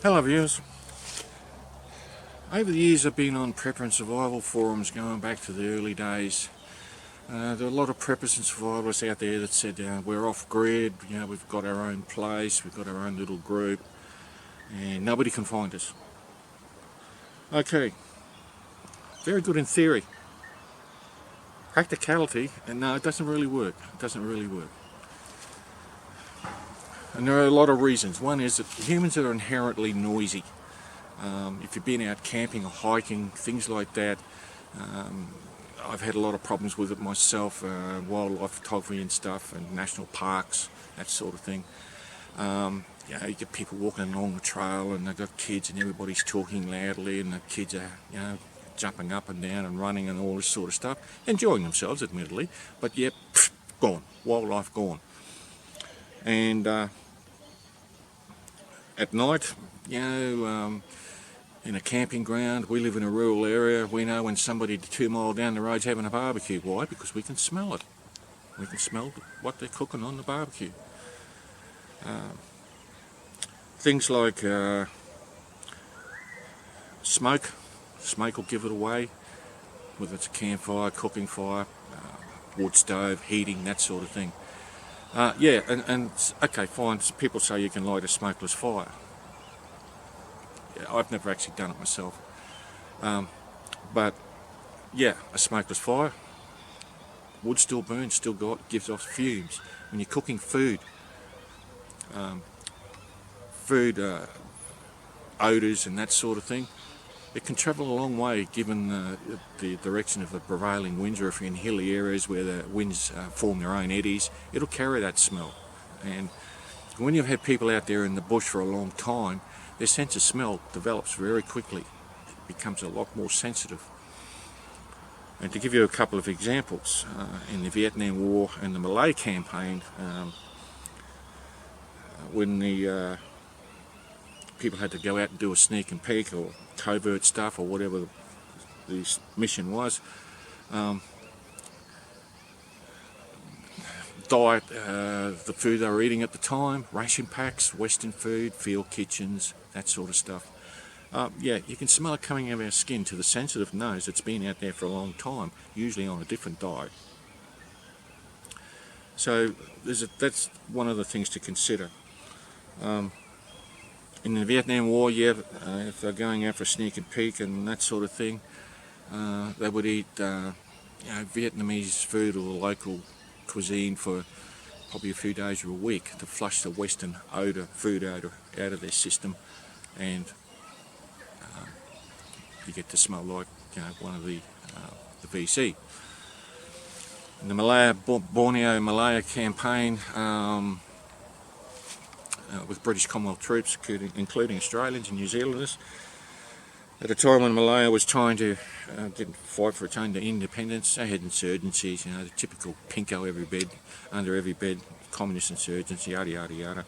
Hello viewers. Over the years I've been on prepper and survival forums going back to the early days. There are a lot of preppers and survivalists out there that said we're off grid, we've got our own place, we've got our own little group and nobody can find us. Okay, very good in theory. Practicality, and no, it doesn't really work. And there are a lot of reasons. One is that humans are inherently noisy. If you've been out camping or hiking, things like that, I've had a lot of problems with it myself, wildlife photography and stuff, and national parks, that sort of thing. You get people walking along the trail and they've got kids and everybody's talking loudly and the kids are, jumping up and down and running and all this sort of stuff, enjoying themselves admittedly, but yep, gone, wildlife gone. And at night, in a camping ground, we live in a rural area, we know when somebody 2 miles down the road's having a barbecue. Why? Because we can smell it. We can smell what they're cooking on the barbecue. Things like smoke. Smoke will give it away, whether it's a campfire, cooking fire, wood stove, heating, that sort of thing. And okay, fine, people say you can light a smokeless fire. I've never actually done it myself. But yeah, a smokeless fire, wood still burns, still gives off fumes. When you're cooking food, odours and that sort of thing, it can travel a long way given the direction of the prevailing winds, or if you're in hilly areas where the winds form their own eddies, it'll carry that smell. And when you've had people out there in the bush for a long time, their sense of smell develops very quickly. It becomes a lot more sensitive. And to give you a couple of examples, in the Vietnam War and the Malay campaign, when the people had to go out and do a sneak and peek or covert stuff or whatever the mission was, diet, the food they were eating at the time, ration packs, Western food, field kitchens, that sort of stuff. You can smell it coming out of our skin to the sensitive nose that's been out there for a long time, usually on a different diet. So that's one of the things to consider. In the Vietnam War, if they're going out for a sneak and peek and that sort of thing, they would eat Vietnamese food or local cuisine for probably a few days or a week to flush the Western food odour out of their system, and you get to smell like one of the VC. In the Borneo Malaya campaign, with British Commonwealth troops, including Australians and New Zealanders, at a time when Malaya was trying to fight for its own independence. They had insurgencies, the typical pinko under every bed, communist insurgency, yada yada yada,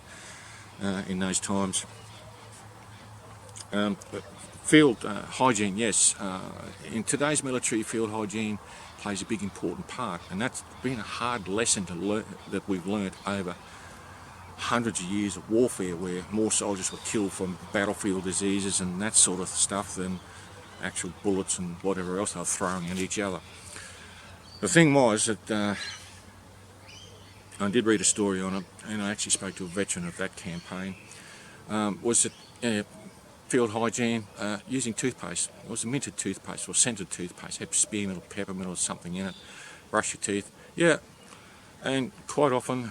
in those times. Field hygiene, yes. In today's military, field hygiene plays a big important part, and that's been a hard lesson to learn, that we've learnt over hundreds of years of warfare, where more soldiers were killed from battlefield diseases and that sort of stuff than actual bullets and whatever else they were throwing at each other. The thing was that I did read a story on it, and I actually spoke to a veteran of that campaign, was that field hygiene, using toothpaste. It was a minted toothpaste or scented toothpaste, had spearmint or peppermint or something in it. Brush your teeth. And quite often,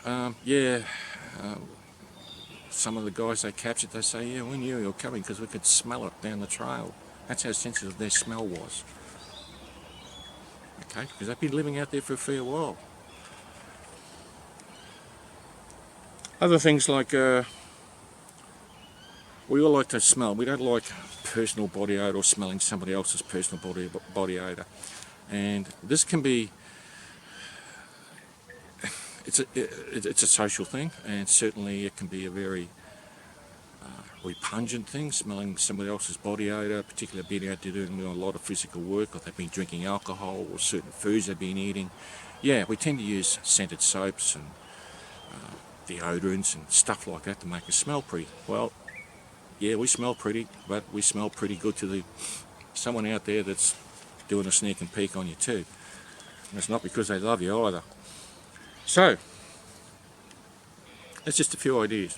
some of the guys they captured, they say, we knew you were coming because we could smell it down the trail. That's how sensitive their smell was. Okay, because they've been living out there for a fair while. Other things like, we all like to smell. We don't like personal body odour or smelling somebody else's personal body odour. And this can be, it's a social thing, and certainly it can be a very repugnant thing, smelling somebody else's body odour, particularly being out there doing a lot of physical work, or they've been drinking alcohol, or certain foods they've been eating. We tend to use scented soaps and deodorants and stuff like that to make us smell pretty. Well, yeah, we smell pretty, but we smell pretty good to the someone out there that's doing a sneak and peek on you too. And it's not because they love you either. So, that's just a few ideas.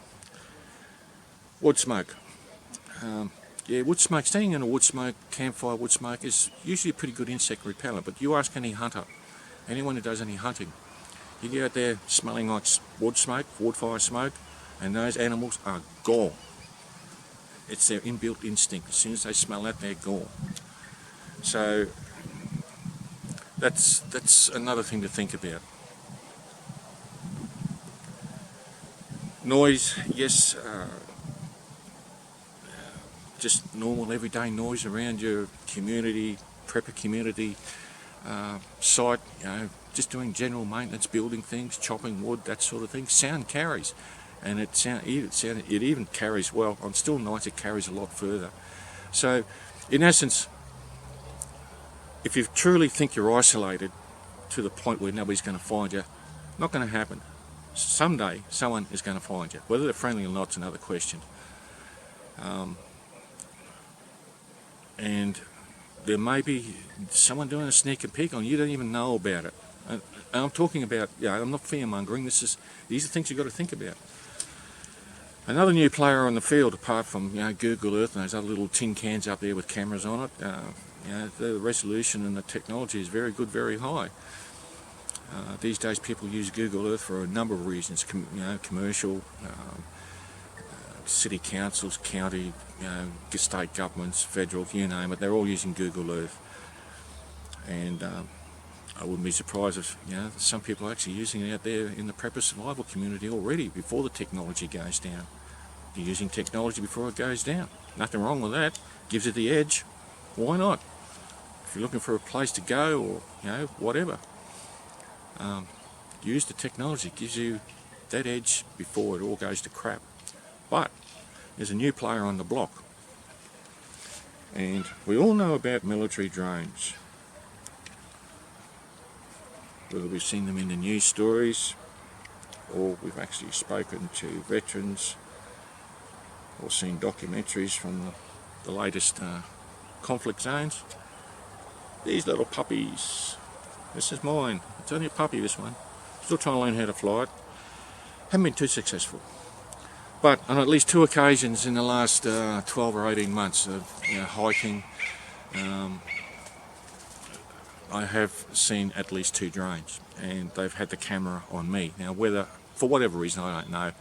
Wood smoke. Yeah, wood smoke, staying in a wood smoke, campfire wood smoke is usually a pretty good insect repellent, but you ask any hunter, anyone who does any hunting, you get out there smelling like wood smoke, wood fire smoke, and those animals are gone. It's their inbuilt instinct. As soon as they smell that, they're gone. So that's another thing to think about. Noise, yes, just normal everyday noise around your community, prepper community site, just doing general maintenance, building things, chopping wood, that sort of thing. Sound carries, and it even carries well. On still nights it carries a lot further. So in essence, if you truly think you're isolated to the point where nobody's going to find you, not going to happen. Someday someone is going to find you. Whether they're friendly or not is another question. And there may be someone doing a sneak and peek on you, don't even know about it. And I'm talking about, I'm not fear-mongering, these are things you've got to think about. Another new player on the field, apart from Google Earth and those other little tin cans up there with cameras on it, the resolution and the technology is very good, very high. These days people use Google Earth for a number of reasons, commercial, city councils, county, state governments, federal, you name it, they're all using Google Earth. And I wouldn't be surprised if some people are actually using it out there in the prepper survival community already before the technology goes down. They're using technology before it goes down. Nothing wrong with that. Gives it the edge. Why not? If you're looking for a place to go or whatever, use the technology. It gives you that edge before it all goes to crap. But there's a new player on the block, and we all know about military drones. Whether we've seen them in the news stories, or we've actually spoken to veterans, or seen documentaries from the latest conflict zones. These little puppies. This is mine. It's only a puppy, this one. Still trying to learn how to fly it. Haven't been too successful. But on at least 2 occasions in the last 12 or 18 months of hiking, I have seen at least 2 drones, and they've had the camera on me. Now, whether, for whatever reason, I don't know,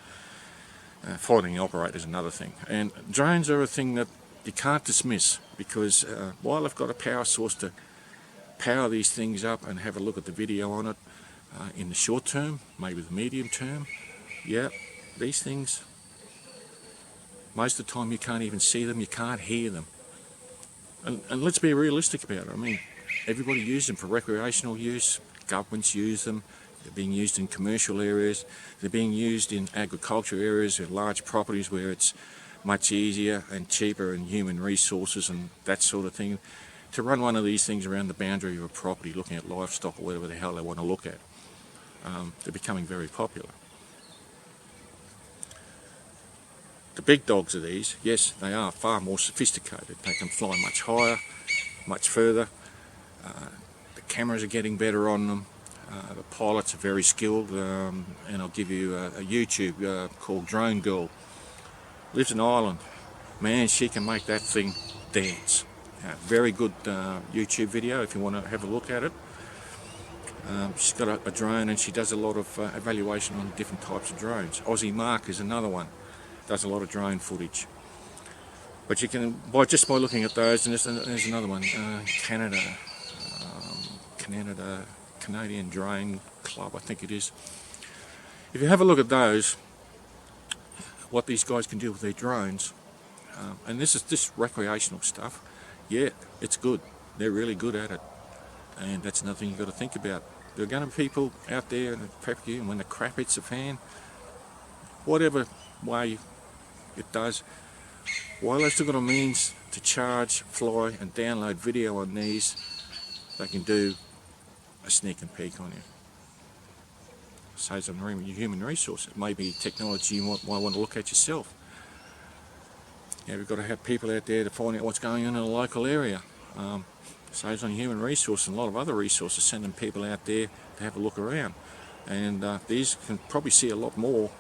finding the operator is another thing. And drones are a thing that you can't dismiss, because while I've got a power source to power these things up and have a look at the video on it, in the short term, maybe the medium term, these things, most of the time you can't even see them, you can't hear them. And let's be realistic about it. I mean, everybody uses them for recreational use, governments use them, they're being used in commercial areas, they're being used in agriculture areas with large properties where it's much easier and cheaper and human resources and that sort of thing to run one of these things around the boundary of a property looking at livestock or whatever the hell they want to look at. They're becoming very popular. The big dogs of these, yes, they are far more sophisticated. They can fly much higher, much further. The cameras are getting better on them. The pilots are very skilled, and I'll give you a YouTube called Drone Girl. Lives in Ireland. Man, she can make that thing dance. Very good YouTube video if you want to have a look at it. She's got a drone, and she does a lot of evaluation on different types of drones. Aussie Mark is another one. Does a lot of drone footage. But you can, just by looking at those, and there's another one, Canadian Drone Club, I think it is. If you have a look at those, what these guys can do with their drones, and this is just recreational stuff, it's good. They're really good at it. And that's another thing you've got to think about. There are going to be people out there in the prep you, and when the crap hits the fan, whatever way it does, while they've still got a means to charge, fly and download video on these, they can do a sneak and peek on you. Saves on human resources. Maybe technology you might want to look at yourself. we've got to have people out there to find out what's going on in a local area. Saves on human resource and a lot of other resources, sending people out there to have a look around. And these can probably see a lot more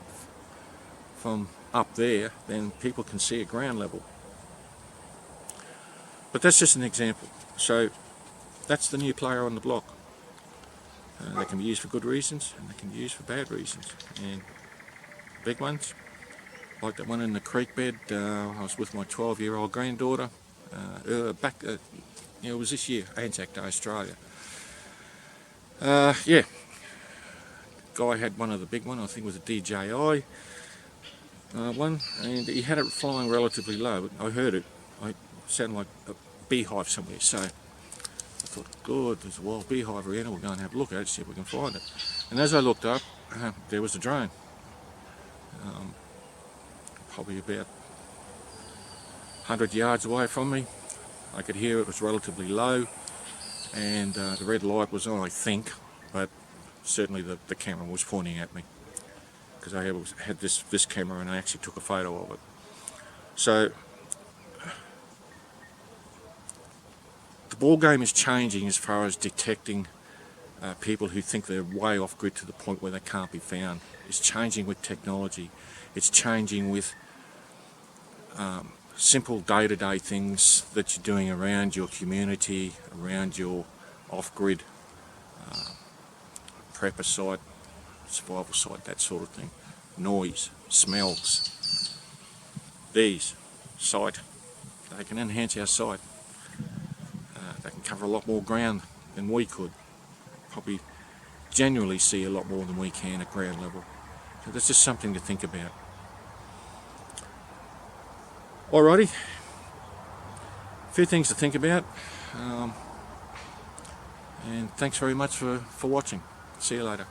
from up there than people can see at ground level. But that's just an example. So that's the new player on the block. They can be used for good reasons and they can be used for bad reasons. And big ones, like that one in the creek bed. I was with my 12-year-old granddaughter it was this year, Anzac Day, Australia. Yeah, guy had one of the big one, I think it was a DJI one, and he had it flying relatively low. I heard it. It sounded like a beehive somewhere, so I thought, good, there's a wild beehive around, we'll go and have a look at it, see if we can find it. And as I looked up, there was a drone. Probably about 100 yards away from me. I could hear it was relatively low, and the red light was on, I think, but certainly the camera was pointing at me, because I had this camera and I actually took a photo of it. So the ball game is changing as far as detecting people who think they're way off grid to the point where they can't be found. It's changing with technology. It's changing with simple day-to-day things that you're doing around your community, around your off-grid prepper site, survival site, that sort of thing. Noise, smells. These, sight, they can enhance our sight. They can cover a lot more ground than we could. Probably generally see a lot more than we can at ground level. So that's just something to think about. Alrighty, a few things to think about, and thanks very much for watching. See you later.